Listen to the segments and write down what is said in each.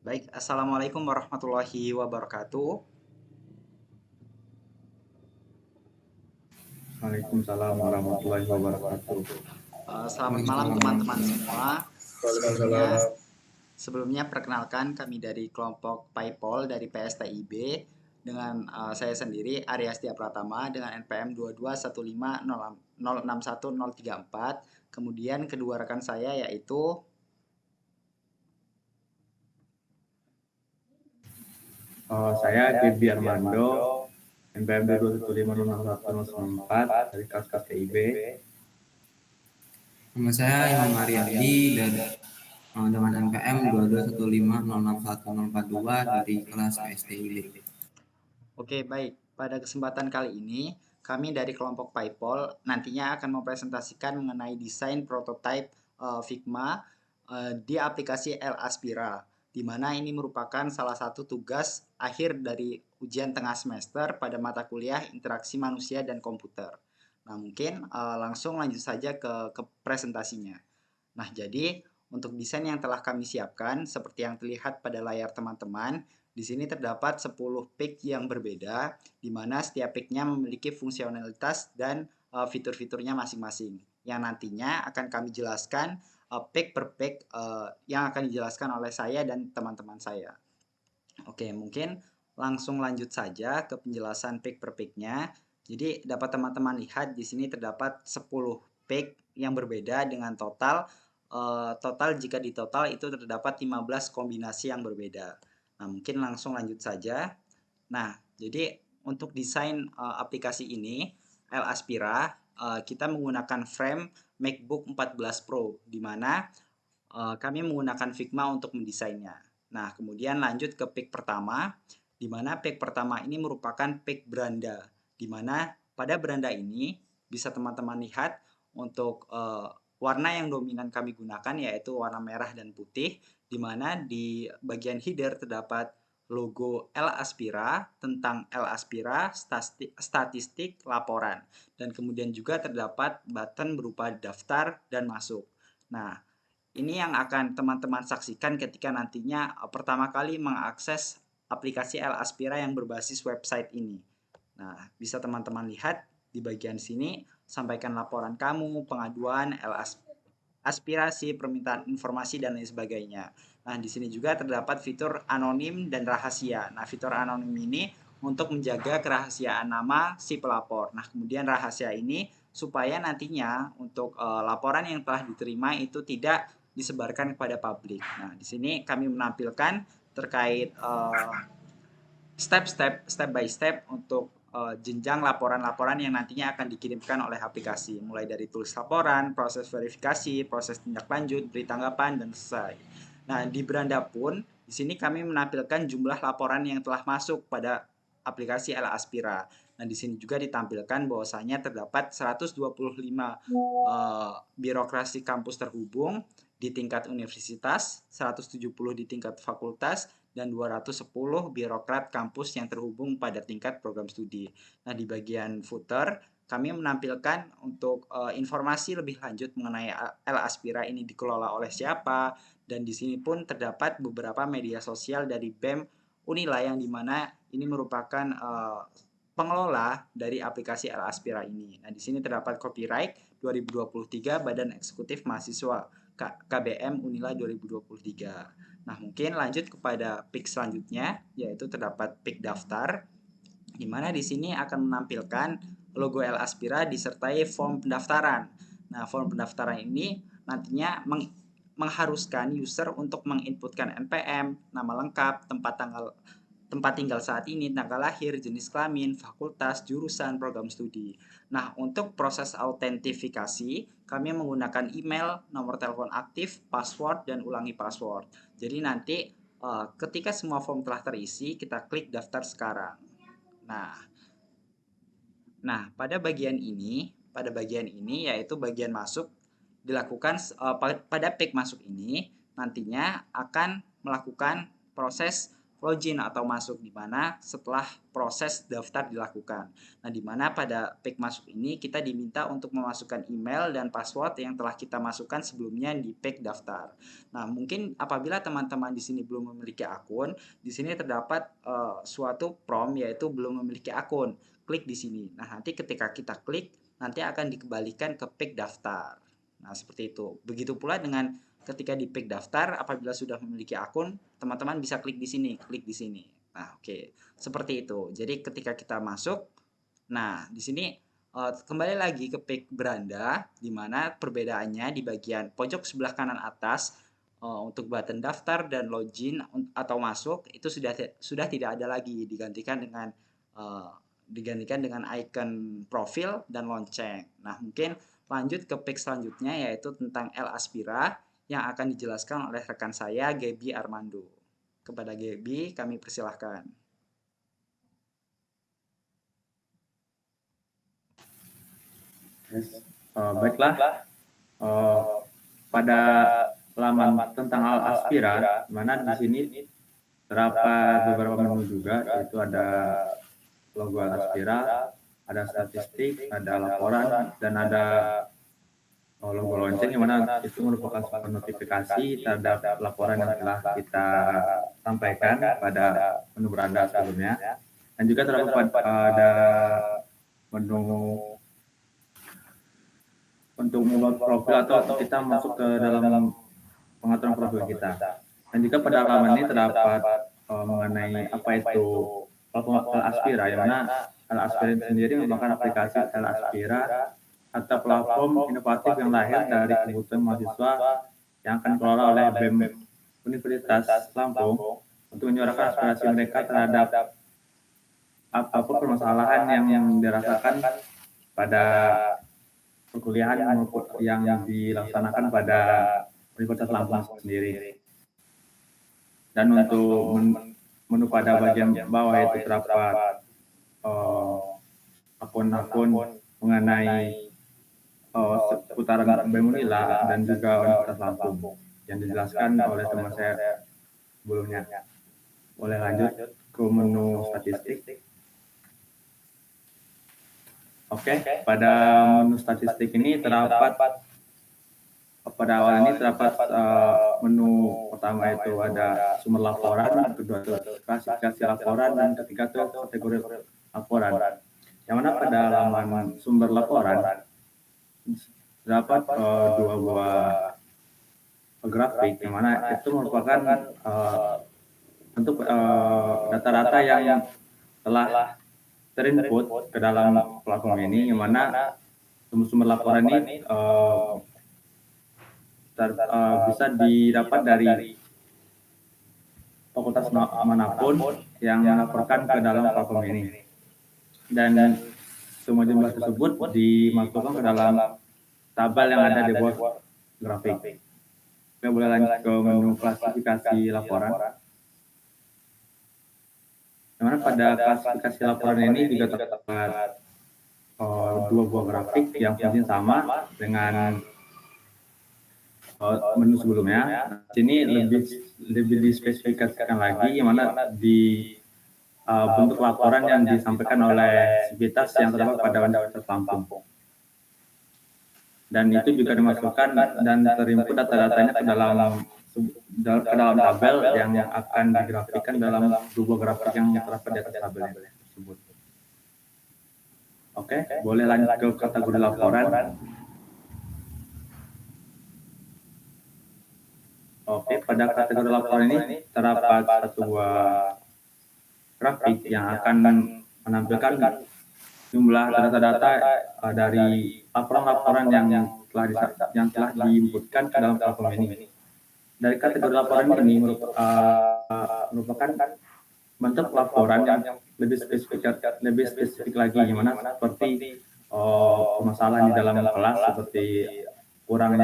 Baik, Assalamualaikum warahmatullahi wabarakatuh. Waalaikumsalam warahmatullahi wabarakatuh. Selamat malam Waalaikumsalam teman-teman warahmatullahi semua. Sebelumnya, Waalaikumsalam. sebelumnya perkenalkan kami dari kelompok PayPol dari PSTIB dengan saya sendiri Arya Setia Pratama dengan NPM 2215061034. Kemudian kedua rekan saya yaitu Saya Debi Armando, NPM 215061094 dari kelas KTIB. Nama saya Imam Aryadi dan dengan NPM 2215061042 dari kelas PSTIB. Oke, baik. Pada kesempatan kali ini, kami dari kelompok PayPol nantinya akan mempresentasikan mengenai desain prototipe Figma di aplikasi L-Aspira, di mana ini merupakan salah satu tugas akhir dari ujian tengah semester pada mata kuliah interaksi manusia dan komputer. Nah, mungkin langsung lanjut saja ke presentasinya. Nah, jadi untuk desain yang telah kami siapkan, seperti yang terlihat pada layar teman-teman, di sini terdapat 10 pick yang berbeda, di mana setiap picknya memiliki fungsionalitas dan fitur-fiturnya masing-masing. Yang nantinya akan kami jelaskan pick per pick yang akan dijelaskan oleh saya dan teman-teman saya. Oke, mungkin langsung lanjut saja ke penjelasan pick per picknya. Jadi dapat teman-teman lihat di sini terdapat 10 pick yang berbeda dengan total jika di total itu terdapat 15 kombinasi yang berbeda. Nah, mungkin langsung lanjut saja. Nah, jadi untuk desain aplikasi ini L-Aspira kita menggunakan frame MacBook 14 Pro di mana kami menggunakan Figma untuk mendesainnya. Nah, kemudian lanjut ke pick pertama, di mana pick pertama ini merupakan pick beranda, di mana pada beranda ini bisa teman-teman lihat untuk warna yang dominan kami gunakan yaitu warna merah dan putih, di mana di bagian header terdapat logo L-Aspira tentang L-Aspira statistik laporan, dan kemudian juga terdapat button berupa daftar dan masuk. Nah, ini yang akan teman-teman saksikan ketika nantinya pertama kali mengakses aplikasi L-Aspira yang berbasis website ini. Nah, bisa teman-teman lihat di bagian sini, sampaikan laporan kamu, pengaduan, aspirasi, permintaan informasi, dan lain sebagainya. Nah, di sini juga terdapat fitur anonim dan rahasia. Nah, fitur anonim ini untuk menjaga kerahasiaan nama si pelapor. Nah, kemudian rahasia ini supaya nantinya untuk laporan yang telah diterima itu tidak disebarkan kepada publik. Nah, di sini kami menampilkan terkait step by step untuk jenjang laporan-laporan yang nantinya akan dikirimkan oleh aplikasi, mulai dari tulis laporan, proses verifikasi, proses tindak lanjut, beri tanggapan, dan selesai. Nah, di beranda pun di sini kami menampilkan jumlah laporan yang telah masuk pada aplikasi L-Aspira. Nah, di sini juga ditampilkan bahwasanya terdapat 125 birokrasi kampus terhubung di tingkat universitas, 170 di tingkat fakultas, dan 210 birokrat kampus yang terhubung pada tingkat program studi. Nah, di bagian footer, kami menampilkan untuk informasi lebih lanjut mengenai L-Aspira ini dikelola oleh siapa, dan di sini pun terdapat beberapa media sosial dari BEM Unila yang dimana ini merupakan pengelola dari aplikasi L-Aspira ini. Nah, di sini terdapat copyright 2023 Badan Eksekutif Mahasiswa KBM Unila 2023. Nah, mungkin lanjut kepada pick selanjutnya, yaitu terdapat pick daftar, di mana di sini akan menampilkan logo L-Aspira disertai form pendaftaran. Nah, form pendaftaran ini nantinya mengharuskan user untuk menginputkan NPM, nama lengkap, tempat tinggal saat ini, tanggal lahir, jenis kelamin, fakultas, jurusan, program studi. Nah, untuk proses autentifikasi, kami menggunakan email, nomor telepon aktif, password, dan ulangi password. Jadi nanti ketika semua form telah terisi, kita klik daftar sekarang. Nah, pada bagian ini yaitu bagian masuk dilakukan pada pick masuk ini nantinya akan melakukan proses login atau masuk, di mana setelah proses daftar dilakukan. Nah, di mana pada page masuk ini kita diminta untuk memasukkan email dan password yang telah kita masukkan sebelumnya di page daftar. Nah, mungkin apabila teman-teman di sini belum memiliki akun, di sini terdapat suatu prompt yaitu belum memiliki akun. Klik di sini. Nah, nanti ketika kita klik, nanti akan dikembalikan ke page daftar. Nah, seperti itu. Begitu pula dengan ketika di page daftar, apabila sudah memiliki akun, teman-teman bisa klik di sini, klik di sini. Nah, oke. Seperti itu. Jadi ketika kita masuk, nah, di sini kembali lagi ke page beranda, di mana perbedaannya di bagian pojok sebelah kanan atas untuk button daftar dan login atau masuk itu sudah tidak ada lagi, digantikan dengan icon profil dan lonceng. Nah, mungkin lanjut ke page selanjutnya yaitu tentang L Aspira yang akan dijelaskan oleh rekan saya Gaby Armando. Kepada Gaby kami persilahkan. Baiklah, pada halaman tentang Al Aspira, mana di sini terdapat beberapa menu juga, yaitu ada logo Al Aspira, ada statistik, ada laporan, dan ada logo lonceng, yang mana itu merupakan sebuah notifikasi terhadap laporan yang telah kita sampaikan pada menu beranda sebelumnya. Dan juga terdapat ada menu untuk membuat profil atau kita masuk ke dalam pengaturan profil kita. Dan juga pada halaman ini terdapat mengenai apa itu platform Al Aspira, yang mana Al Aspira sendiri merupakan aplikasi Al Aspira atau platform inovatif yang lahir dari kebutuhan mahasiswa yang akan dikelola oleh BEM Universitas Lampung untuk menyuarakan aspirasi mereka terhadap apapun permasalahan yang dirasakan pada perkuliahan yang dilaksanakan pada Universitas Lampung sendiri. Dan untuk menu pada bagian bawah itu terdapat akun-akun mengenai seputaran BEM Unila dan juga Universitas Lampung yang dijelaskan oleh teman saya sebelumnya. Boleh lanjut ke menu statistik. Oke, pada menu statistik ini terdapat pada awal ini terdapat menu pertama itu ada sumber laporan, kedua itu klasifikasi laporan, dan ketiga itu kategori laporan. Yang mana pada halaman sumber laporan terdapat dua buah grafik, yang mana itu merupakan bentuk data-data yang telah terinput ke dalam platform ini, yang mana sumber laporan ini bisa didapat dari fakultas manapun yang melaporkan ke dalam platform ini. Dan semua jumlah tersebut dimasukkan ke dalam tabel yang ada di bawah grafik. Kita boleh lanjut ke menu klasifikasi laporan. Dimana pada klasifikasi laporan ini juga terdapat dua buah grafik yang fungsinya sama dengan menu sebelumnya. Sini lebih dispesifikasikan lagi, yang mana di bentuk laporan yang disampaikan oleh sivitas yang terdapat pada Universitas Lampung. Dan itu juga dimasukkan dan terinput data-datanya ke dalam tabel yang akan digrafikkan dalam dua grafik yang terdapat di atas tabel tersebut. Oke, boleh lanjut ke kategori laporan. Oke, pada kategori laporan ini terdapat satu buah grafik yang akan menampilkan jumlah data-data dari laporan-laporan yang telah diinputkan ke dalam platform ini. Dari kategori laporan ini merupakan bentuk laporan yang lebih spesifik lagi, yang mana seperti permasalahan di dalam kelas, seperti kurang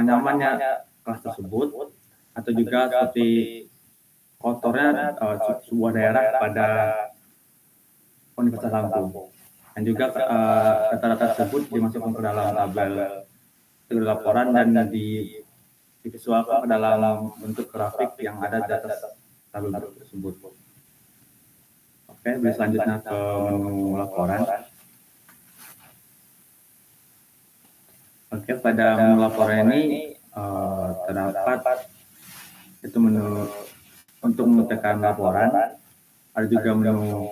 nyamannya kelas tersebut, atau juga seperti kotornya sebuah daerah pada Universitas Lampung. Dan juga data-data tersebut dimasukkan ke dalam tabel laporan dan divisualkan ke dalam bentuk grafik yang ada di atas tabel tersebut. Oke, selanjutnya ke menu laporan. Oke, pada menu laporan ini terdapat itu menu untuk mengetikkan laporan, ada juga menu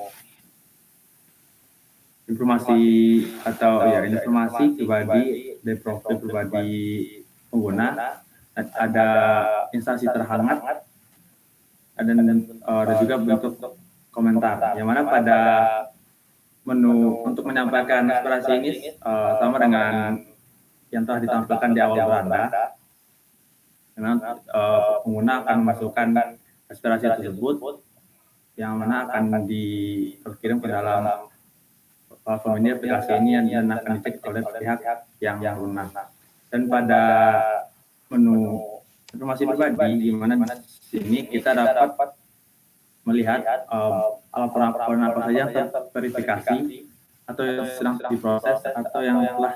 informasi atau ya informasi pribadi dari profil pribadi pengguna, ada instansi terhangat, ada juga bentuk komentar, yang mana pada menu untuk menyampaikan aspirasi ini sama dengan yang telah ditampilkan di awal beranda, dengan pengguna akan memasukkan aspirasi tersebut yang mana akan dikirim ke dalam platform ini, aplikasi ini, dan akan dicek oleh pihak yang berwenang. Dan pada menu informasi pribadi, di mana di sini kita dapat melihat laporan apa saja yang terverifikasi atau yang sedang diproses atau yang telah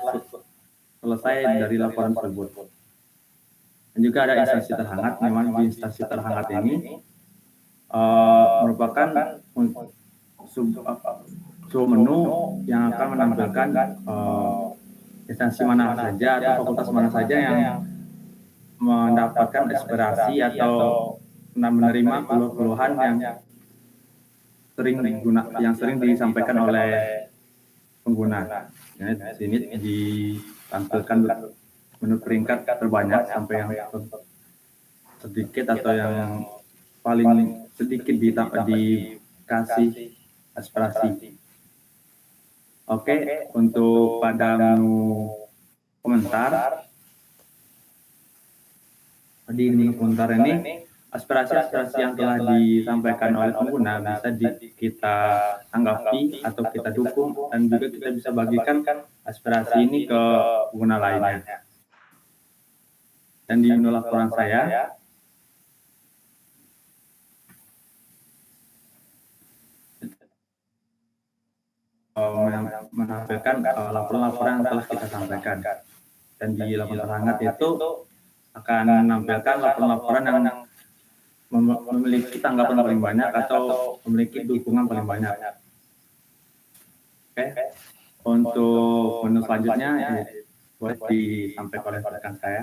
selesai dari laporan tersebut. Dan juga ada instansi terhangat, memang di instansi terhangat ini merupakan sebuah menu yang akan menampilkan instansi mana saja atau fakultas mana saja yang mendapatkan aspirasi atau menerima keluhan yang sering disampaikan oleh pengguna. Ya, di sini ditampilkan menu peringkat terbanyak sampai yang sedikit atau yang paling sedikit dikasih aspirasi. Oke, untuk pada menu komentar, di menu komentar ini aspirasi-aspirasi yang telah disampaikan oleh pengguna bisa kita tanggapi atau kita dukung, dan juga kita bisa bagikan aspirasi ini ke pengguna lainnya. Dan di menu laporan saya, menampilkan laporan-laporan yang telah kita sampaikan. Dan di laporan terhangat itu akan menampilkan laporan-laporan yang memiliki tanggapan paling banyak atau memiliki dukungan paling banyak. Oke, untuk menu selanjutnya boleh disampaikan oleh rekan saya.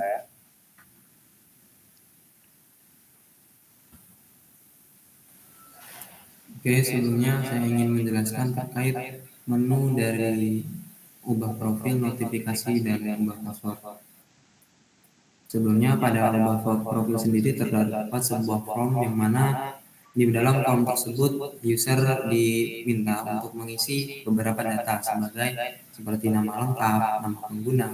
Oke, sebelumnya saya ingin menjelaskan terkait menu dari ubah profil, notifikasi, dan ubah password. Sebelumnya pada ubah profil sendiri terdapat sebuah form yang mana di dalam form tersebut user diminta untuk mengisi beberapa data seperti nama lengkap, nama pengguna,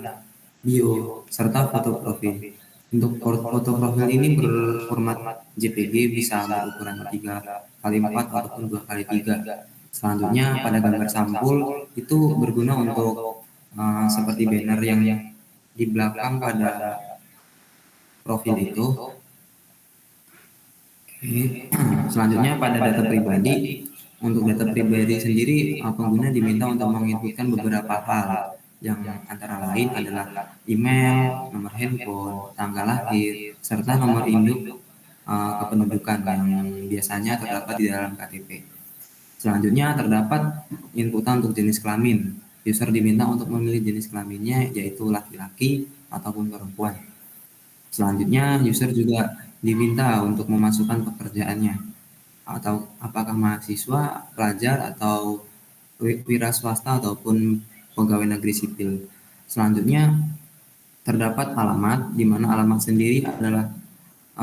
bio, serta foto profil. Untuk foto profil ini berformat JPG, bisa berukuran 3x4 ataupun 2x3. Selanjutnya pada gambar sampul itu berguna untuk seperti banner yang di belakang pada profil itu. Selanjutnya pada data pribadi, untuk data pribadi sendiri pengguna diminta untuk menginputkan beberapa hal yang antara lain adalah email, nomor handphone, tanggal lahir, serta nomor induk kependudukan yang biasanya terdapat di dalam KTP. Selanjutnya terdapat inputan untuk jenis kelamin. User diminta untuk memilih jenis kelaminnya, yaitu laki-laki ataupun perempuan. Selanjutnya user juga diminta untuk memasukkan pekerjaannya, atau apakah mahasiswa, pelajar, atau wira swasta ataupun pegawai negeri sipil. Selanjutnya terdapat alamat, di mana alamat sendiri adalah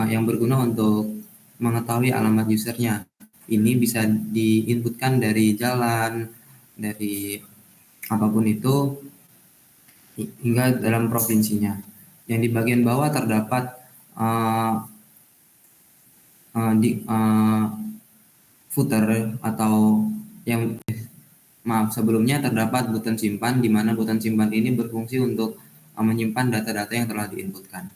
yang berguna untuk mengetahui alamat usernya. Ini bisa diinputkan dari jalan, dari apapun itu, hingga dalam provinsinya. Yang di bagian bawah terdapat footer atau yang sebelumnya terdapat button simpan, di mana button simpan ini berfungsi untuk menyimpan data-data yang telah diinputkan.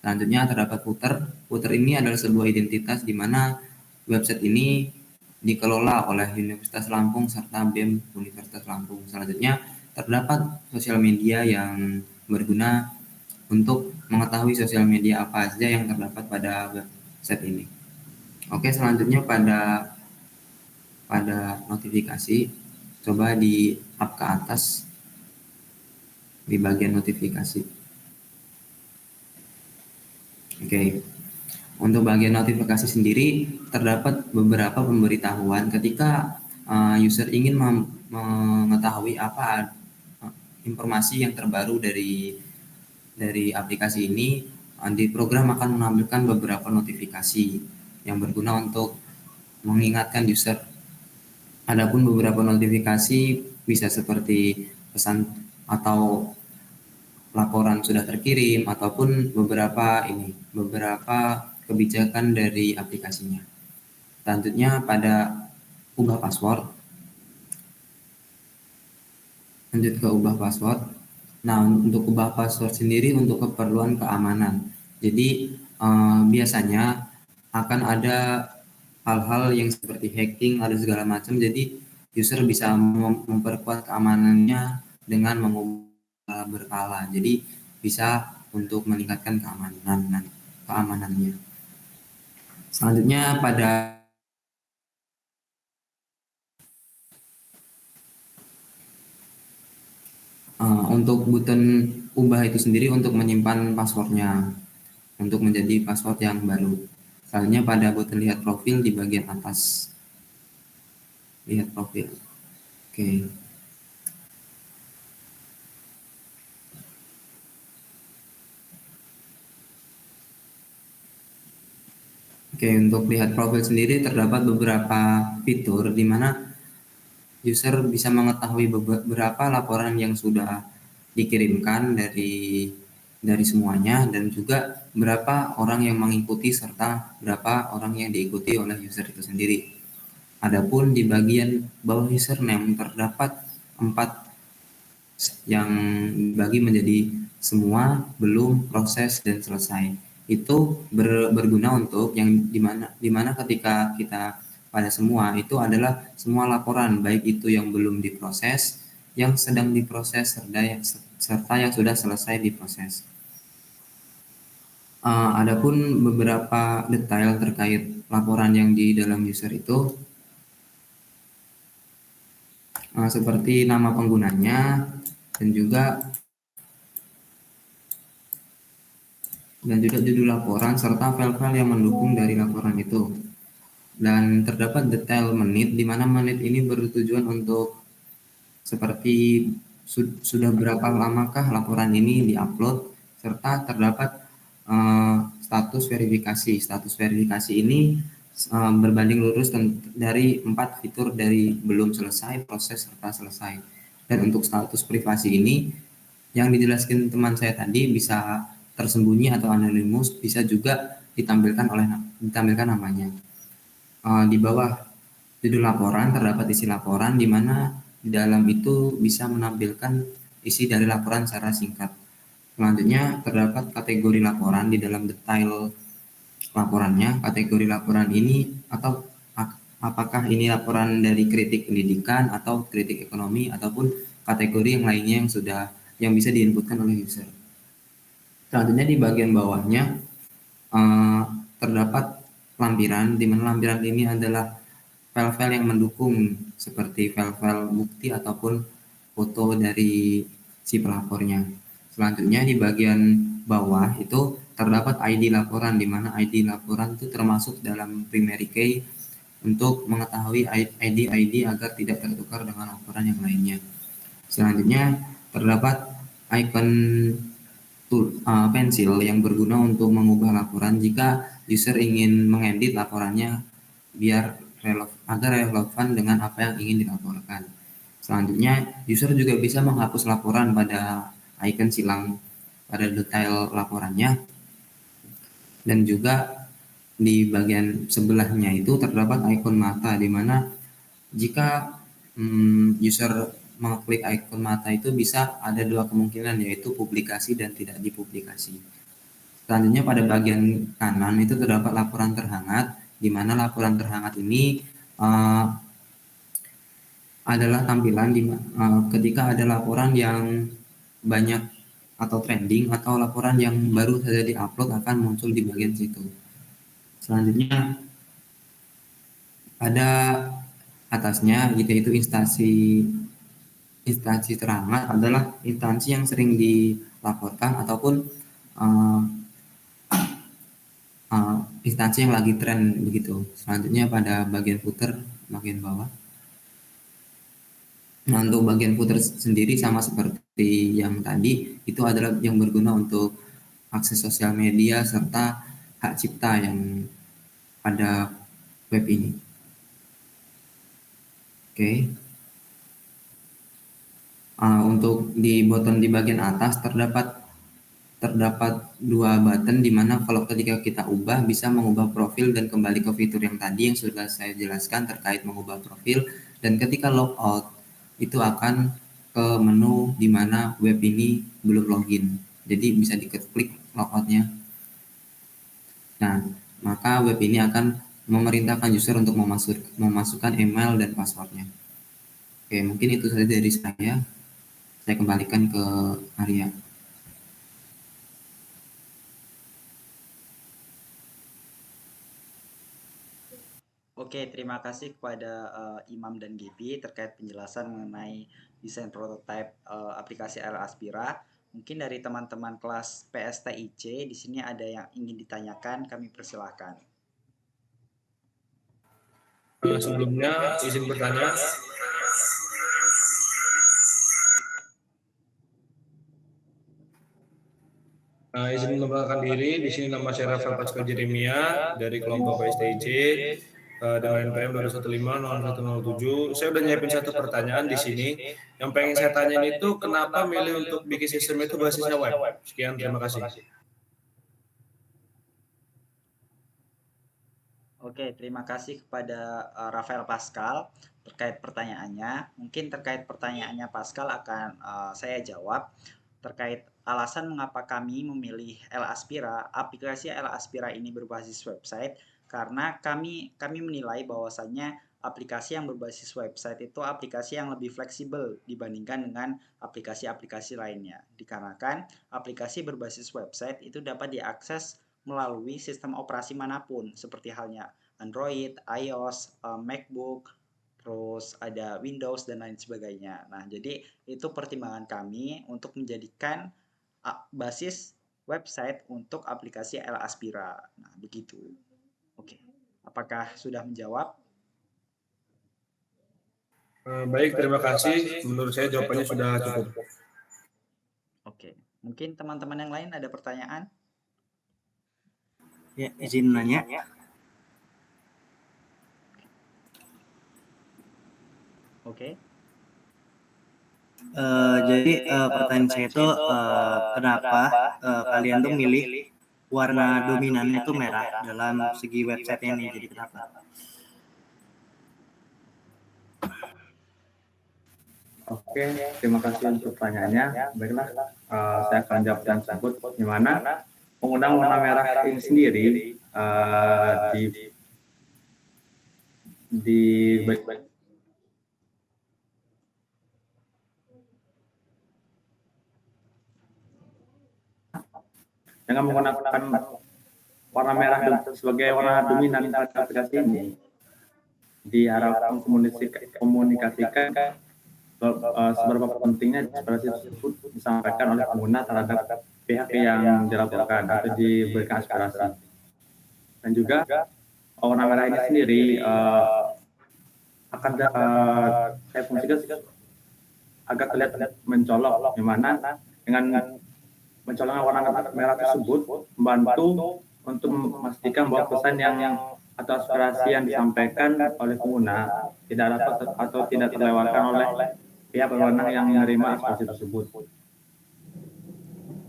Selanjutnya terdapat footer. Footer ini adalah sebuah identitas di mana website ini dikelola oleh Universitas Lampung serta BEM Universitas Lampung. Selanjutnya terdapat sosial media yang berguna untuk mengetahui sosial media apa saja yang terdapat pada website ini. Oke, selanjutnya pada notifikasi, coba di up ke atas di bagian notifikasi. Oke, untuk bagian notifikasi sendiri terdapat beberapa pemberitahuan ketika user ingin mengetahui apa informasi yang terbaru dari aplikasi ini. Di program akan menampilkan beberapa notifikasi yang berguna untuk mengingatkan user. Adapun beberapa notifikasi bisa seperti pesan atau laporan sudah terkirim ataupun beberapa kebijakan dari aplikasinya. Selanjutnya pada ubah password. Lanjut ke ubah password. Nah, untuk ubah password sendiri untuk keperluan keamanan. Jadi biasanya akan ada hal-hal yang seperti hacking ada segala macam. Jadi user bisa memperkuat keamanannya dengan mengubah berkala. Jadi bisa untuk meningkatkan keamanannya. Selanjutnya pada untuk button ubah itu sendiri untuk menyimpan passwordnya untuk menjadi password yang baru. Selanjutnya pada button lihat profil di bagian atas. Lihat profil. Oke. Oke, untuk lihat profil sendiri terdapat beberapa fitur di mana user bisa mengetahui beberapa laporan yang sudah dikirimkan dari semuanya dan juga berapa orang yang mengikuti serta berapa orang yang diikuti oleh user itu sendiri. Adapun di bagian bawah username terdapat 4 yang dibagi menjadi semua, belum, proses, dan selesai. Itu berguna untuk yang dimana ketika kita pada semua itu adalah semua laporan, baik itu yang belum diproses, yang sedang diproses, serta yang sudah selesai diproses. Adapun beberapa detail terkait laporan yang di dalam user itu seperti nama penggunanya dan juga judul laporan serta file-file yang mendukung dari laporan itu. Dan terdapat detail menit di mana menit ini bertujuan untuk seperti sudah berapa lamakah laporan ini diupload serta terdapat status verifikasi. Status verifikasi ini berbanding lurus dari 4 fitur dari belum selesai, proses, serta selesai. Dan untuk status privasi ini yang dijelaskan teman saya tadi bisa tersembunyi atau anonimus, bisa juga ditampilkan namanya. Di bawah judul laporan terdapat isi laporan di mana di dalam itu bisa menampilkan isi dari laporan secara singkat. Selanjutnya terdapat kategori laporan di dalam detail laporannya. Kategori laporan ini atau apakah ini laporan dari kritik pendidikan atau kritik ekonomi ataupun kategori yang lainnya yang bisa diinputkan oleh user. Selanjutnya di bagian bawahnya terdapat lampiran, di mana lampiran ini adalah file-file yang mendukung seperti file-file bukti ataupun foto dari si pelapornya. Selanjutnya di bagian bawah itu terdapat ID laporan, di mana ID laporan itu termasuk dalam primary key untuk mengetahui ID agar tidak tertukar dengan laporan yang lainnya. Selanjutnya terdapat icon pensil yang berguna untuk mengubah laporan jika user ingin mengedit laporannya agar relevan dengan apa yang ingin dilaporkan. Selanjutnya, user juga bisa menghapus laporan pada icon silang pada detail laporannya. Dan juga di bagian sebelahnya itu terdapat icon mata, di mana jika user mengklik icon mata itu bisa ada 2 kemungkinan, yaitu publikasi dan tidak dipublikasi. Selanjutnya pada bagian kanan itu terdapat laporan terhangat, di mana laporan terhangat ini adalah tampilan ketika ada laporan yang banyak atau trending atau laporan yang baru saja diupload akan muncul di bagian situ. Selanjutnya pada atasnya, yaitu instansi teramat adalah instansi yang sering dilaporkan ataupun uh, instansi yang lagi tren begitu. Selanjutnya pada bagian footer bagian bawah. Nah, untuk bagian footer sendiri sama seperti yang tadi, itu adalah yang berguna untuk akses sosial media serta hak cipta yang pada web ini. Oke. Untuk di button di bagian atas terdapat dua button di mana kalau ketika kita ubah bisa mengubah profil dan kembali ke fitur yang tadi yang sudah saya jelaskan terkait mengubah profil, dan ketika logout itu akan ke menu di mana web ini belum login. Jadi bisa diklik logoutnya. Nah, maka web ini akan memerintahkan user untuk memasukkan email dan passwordnya. Oke, mungkin itu saja dari saya. Saya kembalikan ke Arya. Oke, terima kasih kepada Imam dan Gibi terkait penjelasan mengenai desain prototipe aplikasi L Aspira. Mungkin dari teman-teman kelas PSTIC di sini ada yang ingin ditanyakan, kami persilahkan. Sebelumnya izin bertanya. Izin memperkenalkan diri, di sini nama saya Rafael Pascal Jeremia dari kelompok PSTIC dengan NPM 2150107. Saya udah nyiapin satu pertanyaan di sini. Yang pengen saya tanyain itu kenapa milih untuk bikin sistem itu basisnya web? Sekian, terima kasih. Oke, terima kasih kepada Rafael Pascal terkait pertanyaannya. Mungkin terkait pertanyaannya Pascal akan saya jawab terkait alasan mengapa kami memilih L Aspira. Aplikasi L Aspira ini berbasis website karena kami menilai bahwasannya aplikasi yang berbasis website itu aplikasi yang lebih fleksibel dibandingkan dengan aplikasi-aplikasi lainnya. Dikarenakan aplikasi berbasis website itu dapat diakses melalui sistem operasi manapun, seperti halnya Android, iOS, MacBook, terus ada Windows dan lain sebagainya. Nah, jadi itu pertimbangan kami untuk menjadikan basis website untuk aplikasi L Aspira. Nah, begitu. Oke. Apakah sudah menjawab? Baik, terima kasih. Menurut saya jawabannya sudah cukup. Oke. Mungkin teman-teman yang lain ada pertanyaan? Ya, izin nanya. Oke. Jadi pertanyaan saya itu kenapa kalian tuh milih warna dominannya itu merah dalam segi website ini? Jadi kenapa? Oke, terima kasih untuk pertanyaannya. Baiklah, saya akan jawab yang tersebut. Di mana penggunaan warna merah ini sendiri di dengan menggunakan warna merah sebagai warna dominan pada aplikasi ini diharapkan komunikasikan seberapa pentingnya aspirasi tersebut disampaikan oleh pengguna terhadap pihak yang dilaporkan atau diberikan aspirasi. Dan juga warna merah ini sendiri akan saya fungsikan agar terlihat mencolok, di mana dengan mencoloknya warna merah tersebut membantu untuk memastikan bahwa pesan yang atau aspirasi yang disampaikan oleh pengguna tidak dapat atau tidak terlewatkan oleh pihak berwenang yang menerima aspirasi tersebut.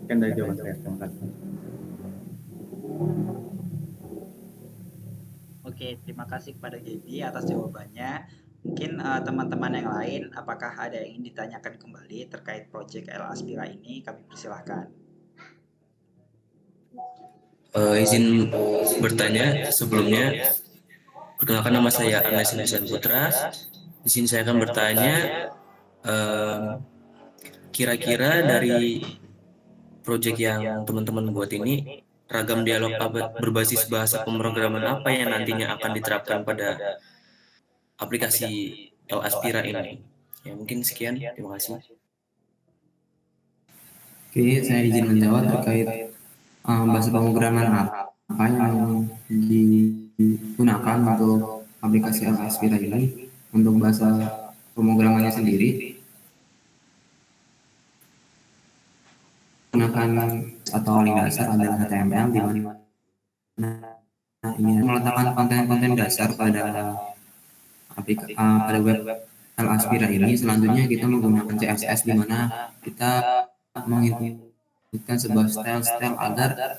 Sekian dari jawaban saya. Terima kasih. Oke, terima kasih kepada Gaby atas jawabannya. Mungkin teman-teman yang lain, apakah ada yang ingin ditanyakan kembali terkait proyek L Aspira ini? Kami persilahkan. Izin bertanya sebelumnya. Perkenalkan, nama saya Anes Nisan Putra. Di sini saya akan bertanya, kira-kira dari proyek yang teman-teman buat ini, ragam dialog berbasis bahasa pemrograman apa yang nantinya akan diterapkan pada aplikasi Aspira ini. Ya, mungkin sekian. Terima kasih. Oke, saya izin menjawab terkait bahasa pemrograman apa yang digunakan untuk aplikasi Aspira ini. Untuk bahasa pemrogramannya sendiri gunakan atau paling dasar adalah HTML, di mana ingin meletakkan konten-konten dasar pada pada web Aspira ini. Selanjutnya kita menggunakan CSS, di mana kita menginputkan sebuah style agar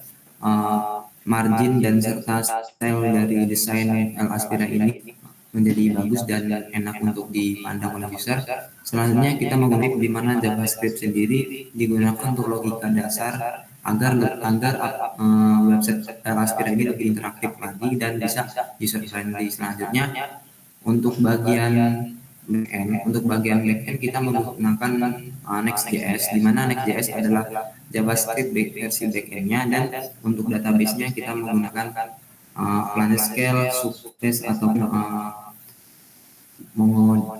margin dan serta style dari desain Aspira ini menjadi bagus dan enak untuk dipandang oleh user. Selanjutnya kita menggunakan di mana JavaScript sendiri digunakan untuk logika dasar agar website Aspira ini lebih interaktif lagi dan bisa user friendly. Selanjutnya untuk bagian backend kita menggunakan Next.js, di mana Next.js adalah JavaScript versi backendnya, dan untuk database-nya kita menggunakan PlanetScale, Substance atau Mongo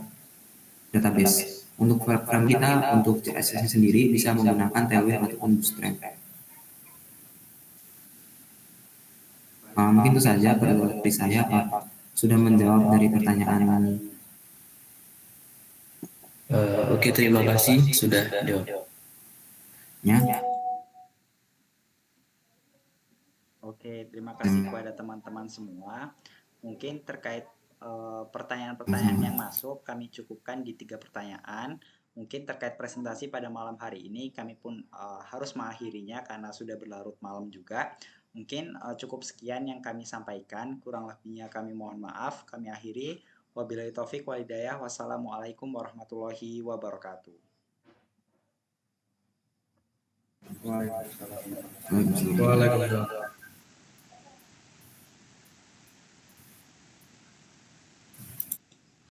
database. Untuk frame kita untuk CSS sendiri bisa menggunakan Tailwind ataupun Bootstrap. Mungkin itu saja dari saya, Pak. Sudah menjawab dari pertanyaan. Oke, terima kasih sudah jawab. Ya. Oke, terima kasih kepada teman-teman semua. Mungkin terkait pertanyaan-pertanyaan yang masuk, kami cukupkan di 3 pertanyaan. Mungkin terkait presentasi pada malam hari ini, kami pun harus mengakhirinya karena sudah berlarut malam juga. Mungkin cukup sekian yang kami sampaikan, kurang lebihnya kami mohon maaf. Kami akhiri. Wabillahi taufik wal hidayah. Wassalamualaikum warahmatullahi wabarakatuh. Waalaikumsalam. Waalaikumsalam.